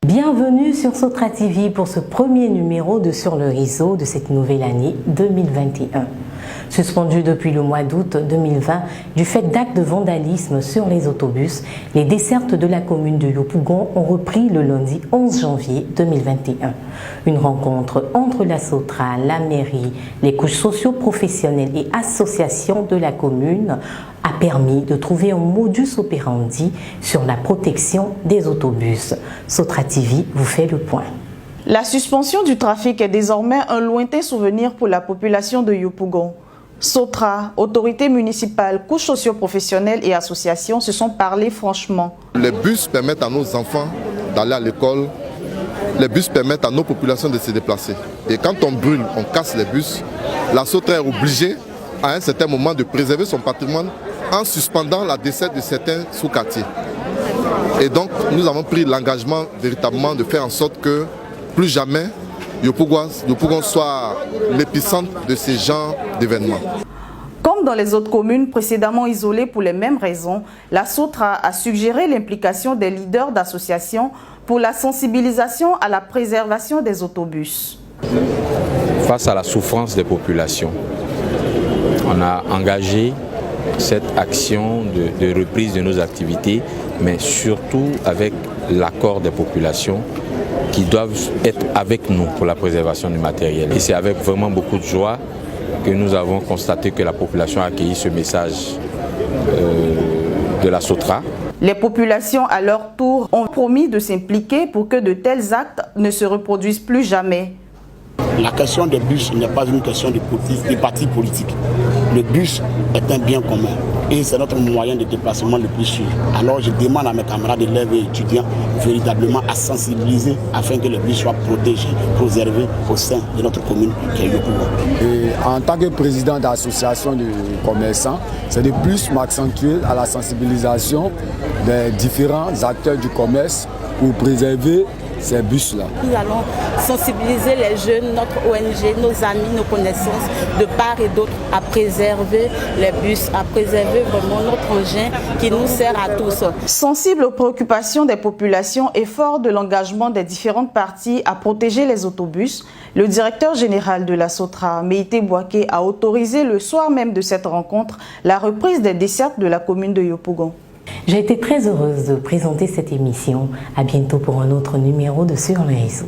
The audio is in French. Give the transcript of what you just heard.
Bienvenue sur Sotra TV pour ce premier numéro de Sur le réseau de cette nouvelle année 2021. Suspendu depuis le mois d'août 2020 du fait d'actes de vandalisme sur les autobus, les dessertes de la commune de Yopougon ont repris le lundi 11 janvier 2021. Une rencontre entre la Sotra, la mairie, les couches socio-professionnelles et associations de la commune a permis de trouver un modus operandi sur la protection des autobus. Sotra TV vous fait le point. La suspension du trafic est désormais un lointain souvenir pour la population de Yopougon. Sotra, autorités municipales, couches socio-professionnelles et associations se sont parlé franchement. Les bus permettent à nos enfants d'aller à l'école. Les bus permettent à nos populations de se déplacer. Et quand on brûle, on casse les bus, la Sotra est obligée à un certain moment de préserver son patrimoine en suspendant la desserte de certains sous-quartiers. Et donc nous avons pris l'engagement véritablement de faire en sorte que plus jamais Yopougon soit l'épicentre de ces genres d'événements. Comme dans les autres communes précédemment isolées pour les mêmes raisons, la Sotra a suggéré l'implication des leaders d'associations pour la sensibilisation à la préservation des autobus. Face à la souffrance des populations, on a engagé cette action de reprise de nos activités, mais surtout avec l'accord des populations qui doivent être avec nous pour la préservation du matériel. Et c'est avec vraiment beaucoup de joie que nous avons constaté que la population a accueilli ce message de la Sotra. Les populations, à leur tour, ont promis de s'impliquer pour que de tels actes ne se reproduisent plus jamais. La question des bus n'est pas une question de partis politiques. Le bus est un bien commun et c'est notre moyen de déplacement le plus sûr. Alors je demande à mes camarades d'élèves et étudiants véritablement à sensibiliser afin que le bus soit protégé, préservé au sein de notre commune qui est Yopougon. En tant que président d'association de commerçants, c'est de plus m'accentuer à la sensibilisation des différents acteurs du commerce pour préserver ces bus-là. Nous allons sensibiliser les jeunes, notre ONG, nos amis, nos connaissances, de part et d'autre, à préserver les bus, à préserver vraiment notre engin qui nous sert à tous. Sensible aux préoccupations des populations et fort de l'engagement des différentes parties à protéger les autobus, le directeur général de la Sotra, Meïté Bouaké, a autorisé le soir même de cette rencontre la reprise des dessertes de la commune de Yopougon. J'ai été très heureuse de présenter cette émission. À bientôt pour un autre numéro de Sur le réseau.